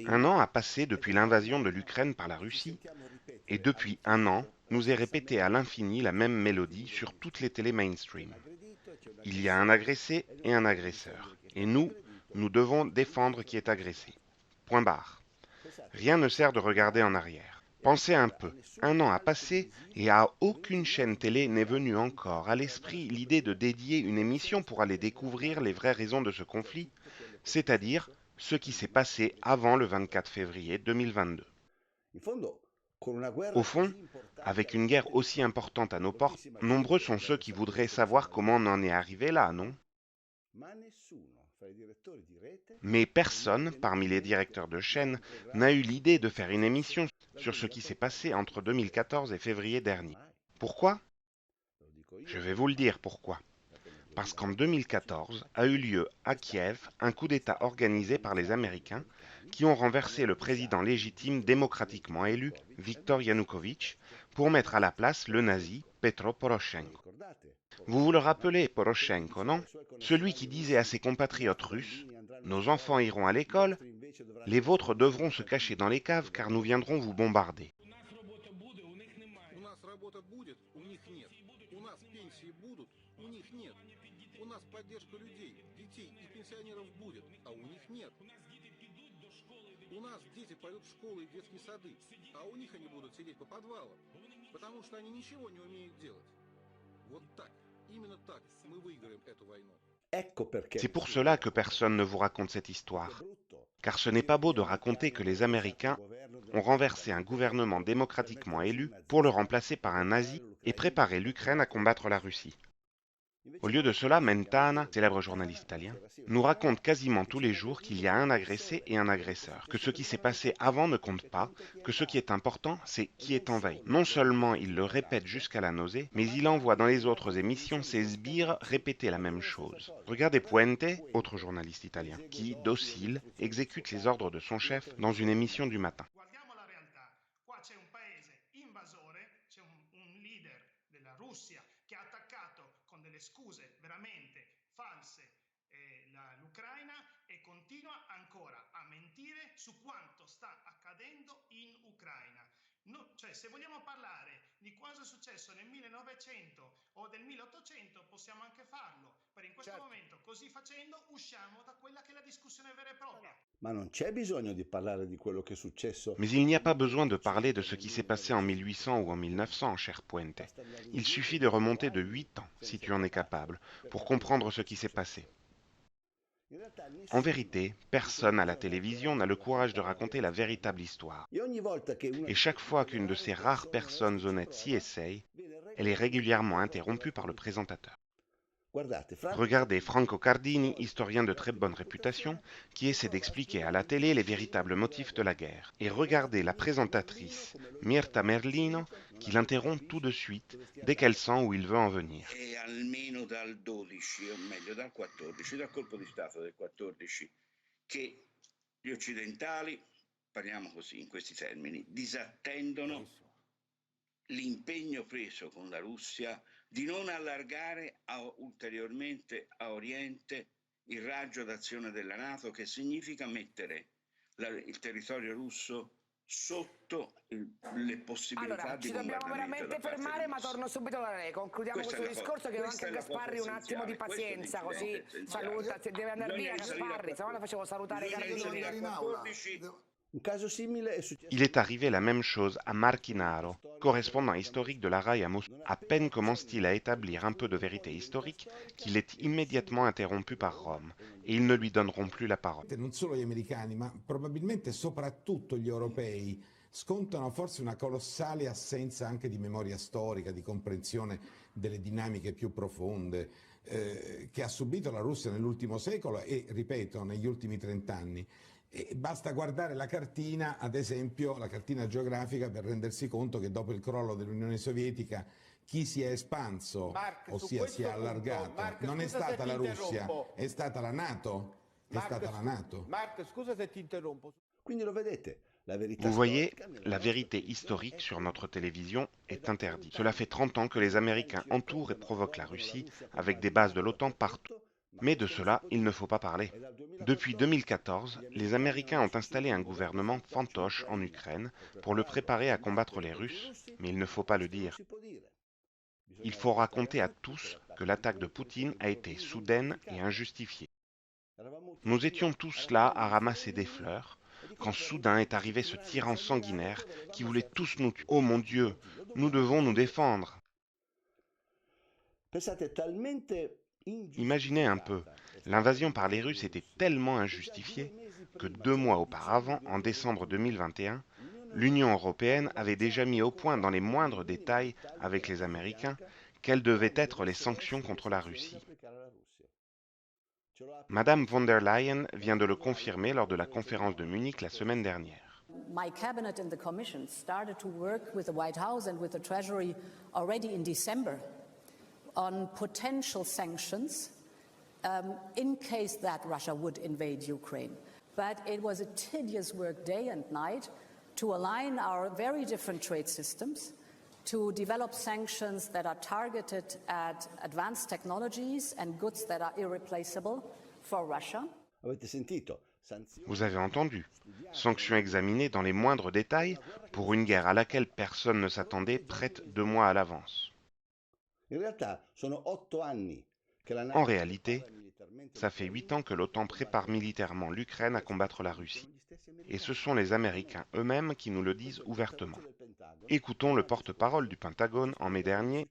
Un an a passé depuis l'invasion de l'Ukraine par la Russie, et depuis un an, nous est répétée à l'infini la même mélodie sur toutes les télés mainstream. Il y a un agressé et un agresseur. Et nous devons défendre qui est agressé. Point barre. Rien ne sert de regarder en arrière. Pensez un peu. Un an a passé et à aucune chaîne télé n'est venue encore à l'esprit l'idée de dédier une émission pour aller découvrir les vraies raisons de ce conflit, c'est-à-dire ce qui s'est passé avant le 24 février 2022. Au fond, avec une guerre aussi importante à nos portes, nombreux sont ceux qui voudraient savoir comment on en est arrivé là, non? Mais personne, parmi les directeurs de chaîne, n'a eu l'idée de faire une émission sur ce qui s'est passé entre 2014 et février dernier. Pourquoi? Je vais vous le dire pourquoi. Parce qu'en 2014 a eu lieu à Kiev un coup d'État organisé par les Américains qui ont renversé le président légitime démocratiquement élu, Viktor Yanukovych, pour mettre à la place le nazi Petro Poroshenko. Vous vous le rappelez, Poroshenko, non? Celui qui disait à ses compatriotes russes: nos enfants iront à l'école, les vôtres devront se cacher dans les caves car nous viendrons vous bombarder. C'est pour cela que personne ne vous raconte cette histoire. Car ce n'est pas beau de raconter que les Américains ont renversé un gouvernement démocratiquement élu pour le remplacer par un nazi et préparer l'Ukraine à combattre la Russie. Au lieu de cela, Mentana, célèbre journaliste italien, nous raconte quasiment tous les jours qu'il y a un agressé et un agresseur, que ce qui s'est passé avant ne compte pas, que ce qui est important, c'est qui est envahi. Non seulement il le répète jusqu'à la nausée, mais il envoie dans les autres émissions ses sbires répéter la même chose. Regardez Puente, autre journaliste italien, qui, docile, exécute les ordres de son chef dans une émission du matin. Scuse veramente false l'Ucraina e continua ancora a mentire su quanto sta accadendo in Ucraina. No, cioè, se vogliamo parlare di cosa è successo nel 1900 o del 1800 possiamo anche farlo, però in questo momento così facendo usciamo da quella che è la discussione vera e propria. Mais il n'y a pas besoin de parler de ce qui s'est passé en 1800 ou en 1900, cher Puente. Il suffit de remonter de 8 ans, si tu en es capable, pour comprendre ce qui s'est passé. En vérité, personne à la télévision n'a le courage de raconter la véritable histoire. Et chaque fois qu'une de ces rares personnes honnêtes s'y essaye, elle est régulièrement interrompue par le présentateur. Regardez Franco Cardini, historien de très bonne réputation, qui essaie d'expliquer à la télé les véritables motifs de la guerre. Et regardez la présentatrice Mirta Merlino, qui l'interrompt tout de suite dès qu'elle sent où il veut en venir. Almeno dal 12, o meglio dal 14, dal colpo di Stato del 14, che gli occidentali, parliamo così in questi termini, disattendono l'impegno preso con la Russia di non allargare ulteriormente a oriente il raggio d'azione della NATO, che significa mettere il territorio russo sotto le possibilità di bombardamento. Allora, ci dobbiamo veramente fermare, ma torno subito da lei. Concludiamo questo discorso, chiedo anche a Gasparri un attimo di pazienza, così saluta, se deve andare via Gasparri, se no la facevo salutare Cardini. Il est arrivé la même chose à Marchinaro, correspondant historique de la RAI à Moscou. À peine commence-t-il à établir un peu de vérité historique qu'il est immédiatement interrompu par Rome, et ils ne lui donneront plus la parole. Non solo gli americani, ma probabilmente soprattutto gli europei scontano forse una colossale assenza anche di memoria storica, di comprensione delle dinamiche più profonde che ha subito la Russia nell'ultimo secolo e, ripeto, negli ultimi 30 anni. E basta guardare la cartina, ad esempio la cartina geografica, per rendersi conto che dopo il crollo dell'Unione Sovietica chi si è espanso, ossia si è allargato, non è stata la Russia, è stata la NATO. Marc, scusa se ti interrompo. Vous voyez, la vérité historique sur notre télévision est interdite. Cela fait 30 ans que les Américains entourent et provoquent la Russie avec des bases de l'OTAN partout. Mais de cela, il ne faut pas parler. Depuis 2014, les Américains ont installé un gouvernement fantoche en Ukraine pour le préparer à combattre les Russes, mais il ne faut pas le dire. Il faut raconter à tous que l'attaque de Poutine a été soudaine et injustifiée. Nous étions tous là à ramasser des fleurs, quand soudain est arrivé ce tyran sanguinaire qui voulait tous nous tuer. Oh mon Dieu, nous devons nous défendre. Imaginez un peu, l'invasion par les Russes était tellement injustifiée que 2 mois auparavant, en décembre 2021, l'Union européenne avait déjà mis au point dans les moindres détails avec les Américains quelles devaient être les sanctions contre la Russie. Madame von der Leyen vient de le confirmer lors de la conférence de Munich la semaine dernière. My cabinet and the Commission started to work with the White House and with the Treasury already in December on potential sanctions in case that Russia would invade Ukraine. But it was a tedious work day and night to align our very different trade systems, to develop sanctions that are targeted at advanced technologies and goods that are irreplaceable for Russia. Vous avez entendu, sanctions examinées dans les moindres détails pour une guerre à laquelle personne ne s'attendait prête 2 mois à l'avance. En réalité, ça fait 8 ans que l'OTAN prépare militairement l'Ukraine à combattre la Russie. Et ce sont les Américains eux-mêmes qui nous le disent ouvertement. Écoutons le porte-parole du Pentagone en mai dernier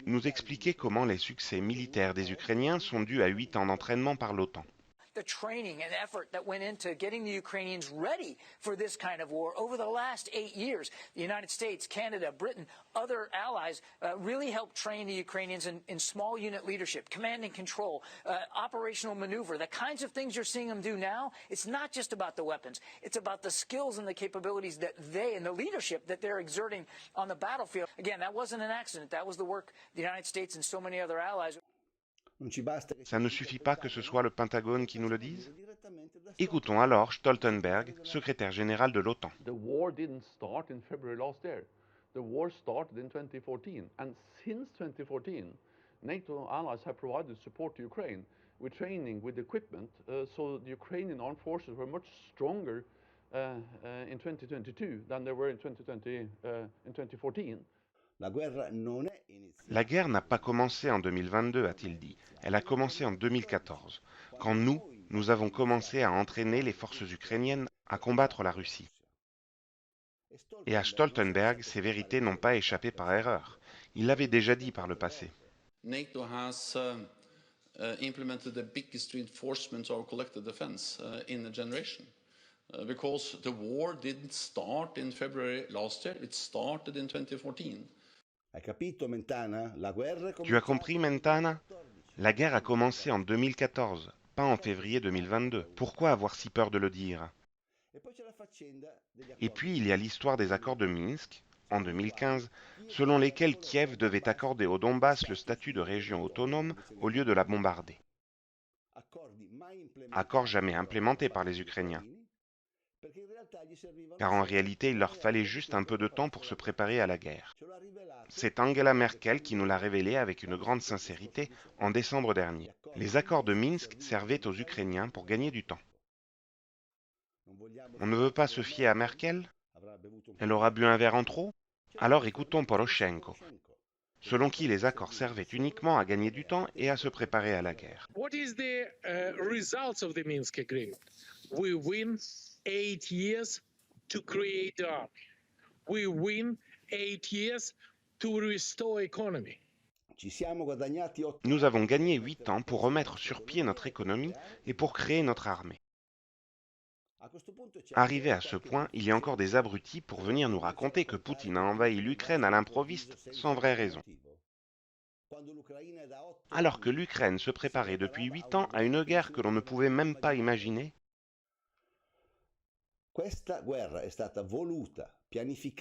nous expliquer comment les succès militaires des Ukrainiens sont dus à 8 ans d'entraînement par l'OTAN. The training and effort that went into getting the Ukrainians ready for this kind of war over the last 8 years. The United States, Canada, Britain, other allies really helped train the Ukrainians in small unit leadership, command and control, operational maneuver, the kinds of things you're seeing them do now. It's not just about the weapons. It's about the skills and the capabilities that they and the leadership that they're exerting on the battlefield. Again, that wasn't an accident. That was the work of the United States and so many other allies. Ça ne suffit pas que ce soit le Pentagone qui nous le dise? Écoutons alors Stoltenberg, secrétaire général de l'OTAN. The war didn't start in February last year. The war started in 2014. And since 2014, NATO allies have provided support to Ukraine with training, with equipment, so the Ukrainian armed forces were much stronger in 2022 than they were in 2014. La guerre n'a pas commencé en 2022, a-t-il dit. Elle a commencé en 2014, quand nous avons commencé à entraîner les forces ukrainiennes à combattre la Russie. Et à Stoltenberg, ces vérités n'ont pas échappé par erreur. Il l'avait déjà dit par le passé. NATO has implemented the biggest reinforcement of collective defense in a generation. Because the war didn't start in February last year, it started in 2014. Tu as compris, Mentana? La guerre a commencé en 2014, pas en février 2022. Pourquoi avoir si peur de le dire? Et puis il y a l'histoire des accords de Minsk, en 2015, selon lesquels Kiev devait accorder au Donbass le statut de région autonome au lieu de la bombarder. Accord jamais implémenté par les Ukrainiens. Car en réalité, il leur fallait juste un peu de temps pour se préparer à la guerre. C'est Angela Merkel qui nous l'a révélé avec une grande sincérité en décembre dernier. Les accords de Minsk servaient aux Ukrainiens pour gagner du temps. On ne veut pas se fier à Merkel? Elle aura bu un verre en trop? Alors écoutons Poroshenko, selon qui les accords servaient uniquement à gagner du temps et à se préparer à la guerre. What is the results of the Minsk agreement? We win 8 years to create the army. We win 8 years to restore economy. Nous avons gagné 8 ans pour remettre sur pied notre économie et pour créer notre armée. Arrivé à ce point, il y a encore des abrutis pour venir nous raconter que Poutine a envahi l'Ukraine à l'improviste, sans vraie raison. Alors que l'Ukraine se préparait depuis 8 ans à une guerre que l'on ne pouvait même pas imaginer.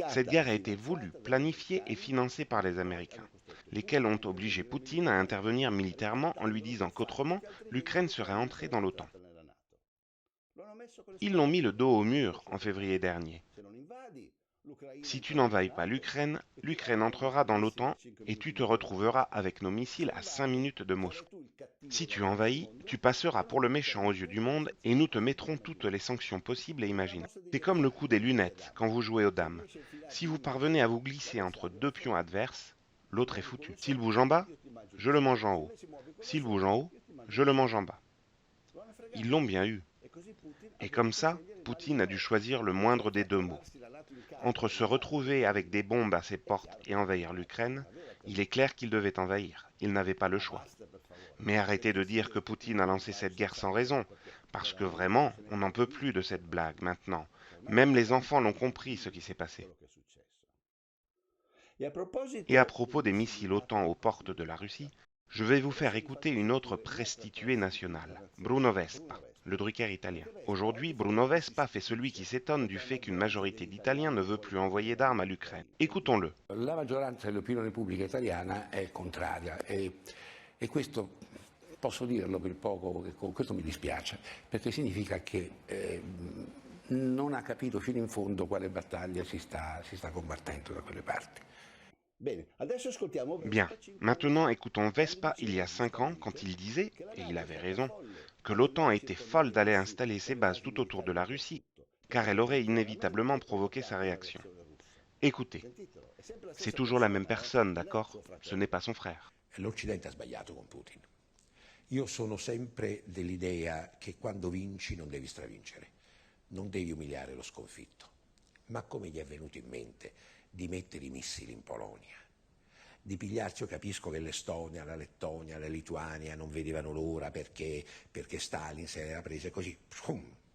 Cette guerre a été voulue, planifiée et financée par les Américains, lesquels ont obligé Poutine à intervenir militairement en lui disant qu'autrement, l'Ukraine serait entrée dans l'OTAN. Ils l'ont mis le dos au mur en février dernier. Si tu n'envahis pas l'Ukraine, l'Ukraine entrera dans l'OTAN et tu te retrouveras avec nos missiles à 5 minutes de Moscou. Si tu envahis, tu passeras pour le méchant aux yeux du monde et nous te mettrons toutes les sanctions possibles et imaginables. C'est comme le coup des lunettes quand vous jouez aux dames. Si vous parvenez à vous glisser entre deux pions adverses, l'autre est foutu. S'il bouge en bas, je le mange en haut. S'il bouge en haut, je le mange en bas. Ils l'ont bien eu. Et comme ça, Poutine a dû choisir le moindre des deux mots. Entre se retrouver avec des bombes à ses portes et envahir l'Ukraine, il est clair qu'il devait envahir. Il n'avait pas le choix. Mais arrêtez de dire que Poutine a lancé cette guerre sans raison, parce que vraiment, on n'en peut plus de cette blague maintenant. Même les enfants l'ont compris ce qui s'est passé. Et à propos des missiles OTAN aux portes de la Russie, je vais vous faire écouter une autre prostituée nationale, Bruno Vespa, le Drucker italien. Aujourd'hui, Bruno Vespa fait celui qui s'étonne du fait qu'une majorité d'Italiens ne veut plus envoyer d'armes à l'Ukraine. Écoutons-le. La maggioranza dell'opinione pubblica italiana è contraria e questo posso dirlo per poco, questo mi dispiace, perché significa che non ha capito fino in fondo quale battaglia si sta combattendo da quelle parti. Bien, maintenant écoutons Vespa il y a 5 ans quand il disait, et il avait raison, que l'OTAN était folle d'aller installer ses bases tout autour de la Russie, car elle aurait inévitablement provoqué sa réaction. Écoutez, c'est toujours la même personne, d'accord? Ce n'est pas son frère. L'Occidente ha sbagliato con Putin. Io sono sempre dell'idea che quando vinci non devi stravincere, non devi umiliare lo sconfitto. Ma come gli è venuto in mente di mettere i missili in Polonia, di pigliarci, io capisco che l'Estonia, la Lettonia, la Lituania non vedevano l'ora perché Stalin se l'era presa così,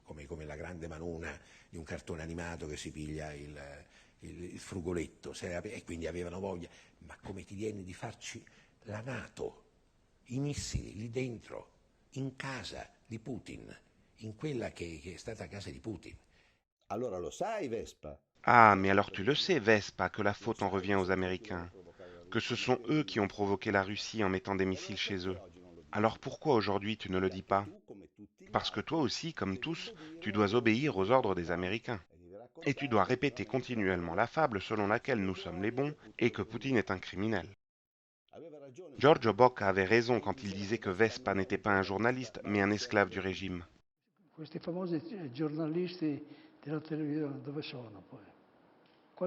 come la grande manona di un cartone animato che si piglia il frugoletto, e quindi avevano voglia, ma come ti viene di farci la NATO, i missili lì dentro, in casa di Putin, in quella che è stata casa di Putin. Allora lo sai, Vespa? Ah, mais alors tu le sais, Vespa, que la faute en revient aux Américains, que ce sont eux qui ont provoqué la Russie en mettant des missiles chez eux. Alors pourquoi aujourd'hui tu ne le dis pas? Parce que toi aussi, comme tous, tu dois obéir aux ordres des Américains. Et tu dois répéter continuellement la fable selon laquelle nous sommes les bons et que Poutine est un criminel. Giorgio Bocca avait raison quand il disait que Vespa n'était pas un journaliste, mais un esclave du régime. Questi famosi giornalisti della televisione dove sono poi?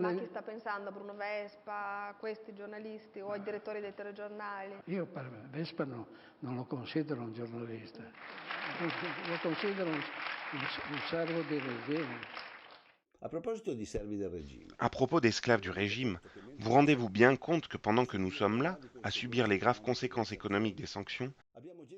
Ma chi sta pensando? Bruno Vespa, questi giornalisti o i direttori dei telegiornali? Io per me Vespa non lo considero un giornalista, lo considero un servo del regime. À propos des servi del régime. À propos d'esclaves du régime, vous rendez-vous bien compte que pendant que nous sommes là, à subir les graves conséquences économiques des sanctions,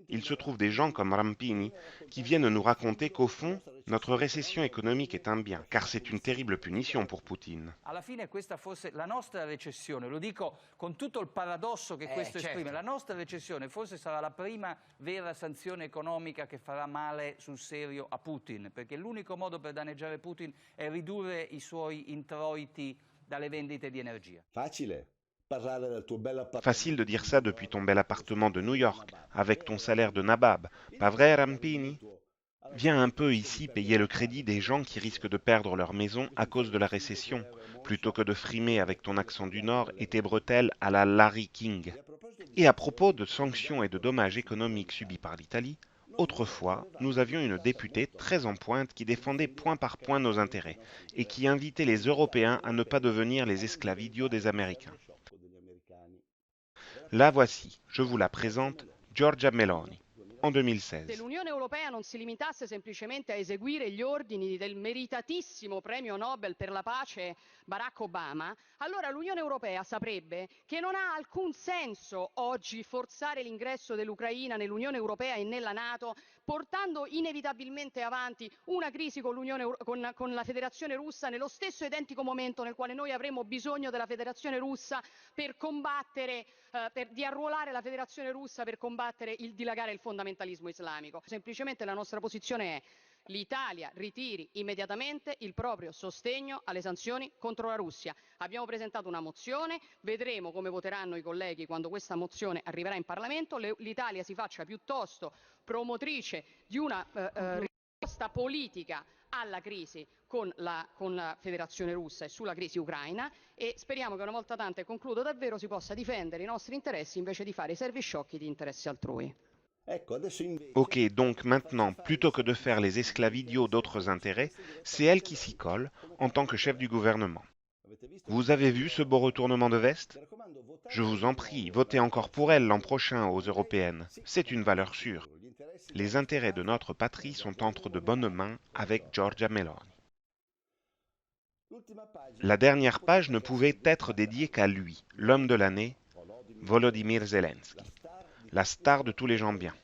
il se trouve des gens comme Rampini qui viennent nous raconter qu'au fond, notre récession économique est un bien, car c'est une terrible punition pour Poutine. Alla fine questa fosse la nostra recessione, lo dico con tutto il paradosso che questo esprime, la nostra recessione forse sarà la prima vera sanzione economica che farà male sul serio a Putin, perché l'unico modo per danneggiare Putin è ridurre i suoi introiti dalle vendite di energia. Facile de dire ça depuis ton bel appartement de New York, avec ton salaire de nabab. Pas vrai, Rampini? Viens un peu ici payer le crédit des gens qui risquent de perdre leur maison à cause de la récession, plutôt que de frimer avec ton accent du Nord et tes bretelles à la Larry King. Et à propos de sanctions et de dommages économiques subis par l'Italie, autrefois, nous avions une députée très en pointe qui défendait point par point nos intérêts et qui invitait les Européens à ne pas devenir les esclaves idiots des Américains. La voici, je vous la présente, Giorgia Meloni, en 2016. Se l'Unione Europea non si limitasse semplicemente a eseguire gli ordini del meritatissimo premio Nobel per la pace Barack Obama, allora l'Unione Europea saprebbe che non ha alcun senso oggi forzare l'ingresso dell'Ucraina nell'Unione Europea e nella NATO, portando inevitabilmente avanti una crisi con la Federazione Russa nello stesso identico momento nel quale noi avremo bisogno della Federazione Russa per combattere, di arruolare la Federazione Russa per combattere il dilagare del fondamentalismo islamico. Semplicemente la nostra posizione è: l'Italia ritiri immediatamente il proprio sostegno alle sanzioni contro la Russia. Abbiamo presentato una mozione, vedremo come voteranno i colleghi quando questa mozione arriverà in Parlamento. L'Italia si faccia piuttosto promotrice di una risposta politica alla crisi con la Federazione Russa e sulla crisi ucraina, e speriamo che una volta tanto, e concludo davvero, si possa difendere i nostri interessi invece di fare i servisciocchi di interessi altrui. Ok, donc maintenant, plutôt que de faire les esclaves idiots d'autres intérêts, c'est elle qui s'y colle en tant que chef du gouvernement. Vous avez vu ce beau retournement de veste? Je vous en prie, votez encore pour elle l'an prochain aux européennes. C'est une valeur sûre. Les intérêts de notre patrie sont entre de bonnes mains avec Giorgia Meloni. La dernière page ne pouvait être dédiée qu'à lui, l'homme de l'année, Volodymyr Zelensky, la star de tous les gens bien.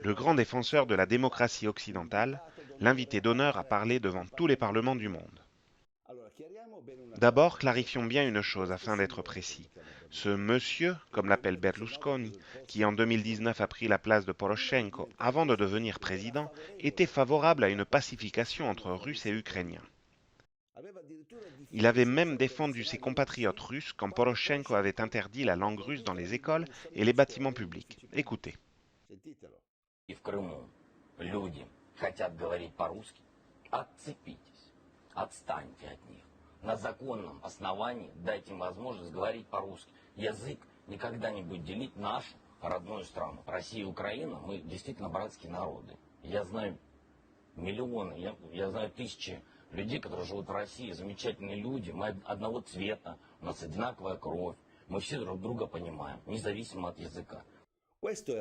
Le grand défenseur de la démocratie occidentale, l'invité d'honneur à parler devant tous les parlements du monde. D'abord, clarifions bien une chose afin d'être précis. Ce monsieur, comme l'appelle Berlusconi, qui en 2019 a pris la place de Poroshenko avant de devenir président, était favorable à une pacification entre Russes et Ukrainiens. Il avait même défendu ses compatriotes russes quand Poroshenko avait interdit la langue russe dans les écoles et les bâtiments publics. Écoutez. И в Крыму люди хотят говорить по-русски, отцепитесь, отстаньте от них. На законном основании дайте им возможность говорить по-русски. Язык никогда не будет делить нашу родную страну. Россия и Украина, мы действительно братские народы. Я знаю миллионы, я знаю тысячи людей, которые живут в России, замечательные люди. Мы одного цвета, у нас одинаковая кровь. Мы все друг друга понимаем, независимо от языка.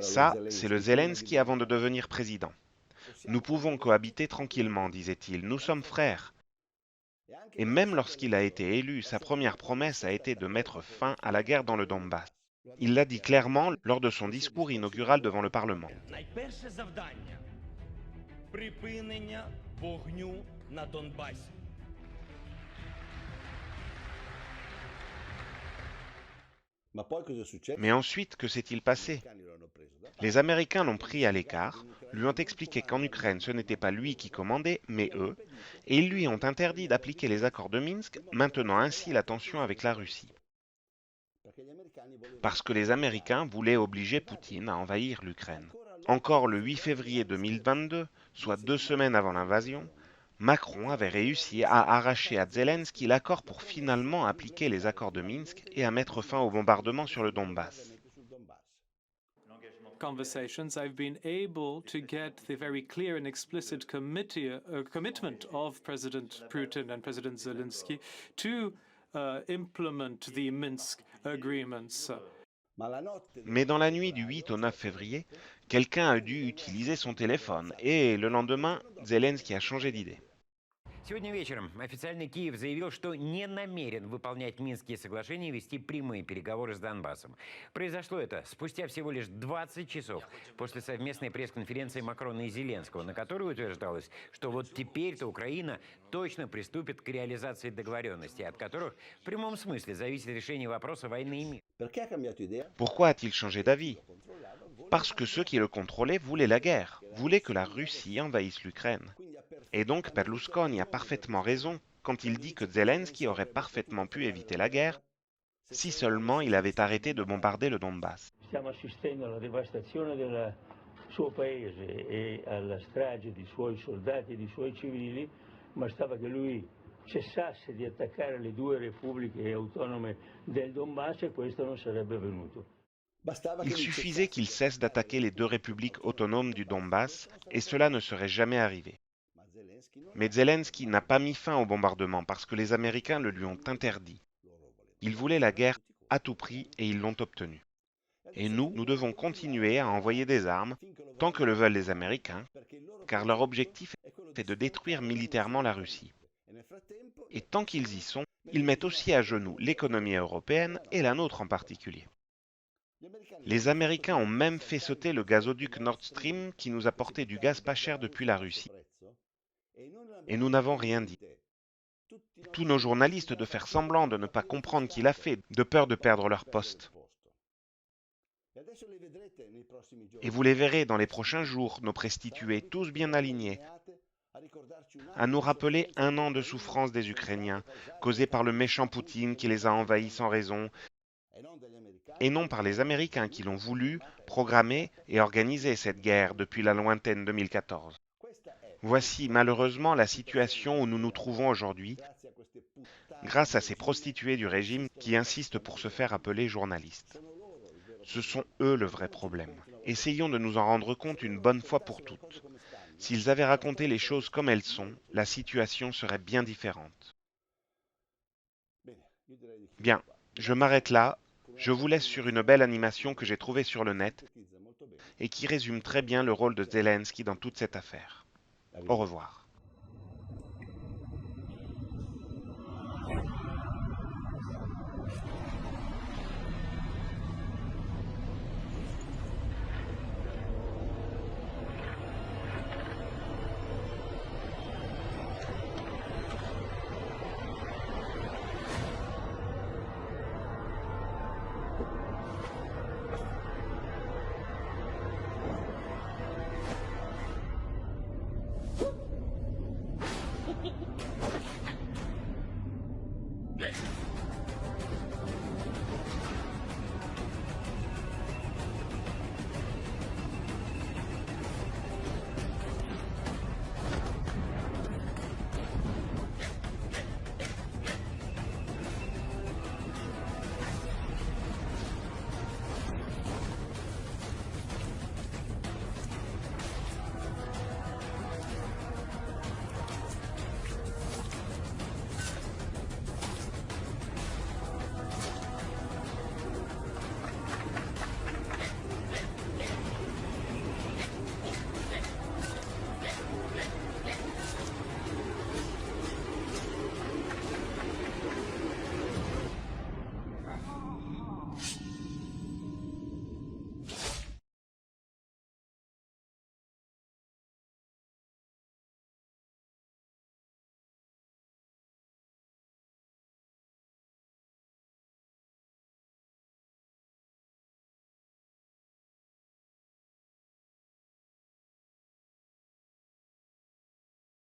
Ça, c'est le Zelensky avant de devenir président. Nous pouvons cohabiter tranquillement, disait-il. Nous sommes frères. Et même lorsqu'il a été élu, sa première promesse a été de mettre fin à la guerre dans le Donbass. Il l'a dit clairement lors de son discours inaugural devant le Parlement. Найперше завдання – припинення вогню на Донбасі. Mais ensuite, que s'est-il passé? Les Américains l'ont pris à l'écart, lui ont expliqué qu'en Ukraine, ce n'était pas lui qui commandait, mais eux, et ils lui ont interdit d'appliquer les accords de Minsk, maintenant ainsi la tension avec la Russie. Parce que les Américains voulaient obliger Poutine à envahir l'Ukraine. Encore le 8 février 2022, soit 2 semaines avant l'invasion, Macron avait réussi à arracher à Zelensky l'accord pour finalement appliquer les accords de Minsk et à mettre fin au bombardement sur le Donbass. Conversations, I've been able to get the very clear and explicit commitment of President Putin and President Zelensky to implement the Minsk agreements. Mais dans la nuit du 8 au 9 février, quelqu'un a dû utiliser son téléphone et le lendemain, Zelensky a changé d'idée. Сегодня вечером официальный Киев заявил, что не намерен выполнять Минские соглашения и вести прямые переговоры с Донбассом. Произошло это спустя всего лишь 20 часов после совместной пресс-конференции Макрона и Зеленского, на которой утверждалось, что вот теперь-то Украина точно приступит к реализации договоренностей, от которых в прямом смысле зависит решение вопроса войны и мира. Pourquoi a-t-il changé d'avis? Parce que ceux qui le contrôlaient voulaient la guerre, voulaient que la Russie envahisse l'Ukraine. Et donc Berlusconi a parfaitement raison quand il dit que Zelensky aurait parfaitement pu éviter la guerre si seulement il avait arrêté de bombarder le Donbass. Stiamo assistendo alla devastazione del suo paese e alla strage di suoi soldati e di suoi civili, bastava che lui cessasse di attaccare le due repubbliche autonome del Donbass e questo non sarebbe avvenuto. Il suffisait qu'il cesse d'attaquer les deux républiques autonomes du Donbass et cela ne serait jamais arrivé. Mais Zelensky n'a pas mis fin au bombardement parce que les Américains le lui ont interdit. Ils voulaient la guerre à tout prix et ils l'ont obtenue. Et nous devons continuer à envoyer des armes tant que le veulent les Américains, car leur objectif est de détruire militairement la Russie. Et tant qu'ils y sont, ils mettent aussi à genoux l'économie européenne et la nôtre en particulier. Les Américains ont même fait sauter le gazoduc Nord Stream qui nous apportait du gaz pas cher depuis la Russie. Et nous n'avons rien dit. Tous nos journalistes de faire semblant de ne pas comprendre qui l'a fait, de peur de perdre leur poste. Et vous les verrez dans les prochains jours, nos prostituées, tous bien alignés, à nous rappeler 1 an de souffrance des Ukrainiens, causée par le méchant Poutine qui les a envahis sans raison, et non par les Américains qui l'ont voulu, programmé et organisé cette guerre depuis la lointaine 2014. Voici malheureusement la situation où nous nous trouvons aujourd'hui, grâce à ces prostituées du régime qui insistent pour se faire appeler journalistes. Ce sont eux le vrai problème. Essayons de nous en rendre compte une bonne fois pour toutes. S'ils avaient raconté les choses comme elles sont, la situation serait bien différente. Bien, je m'arrête là. Je vous laisse sur une belle animation que j'ai trouvée sur le net et qui résume très bien le rôle de Zelensky dans toute cette affaire. Au revoir.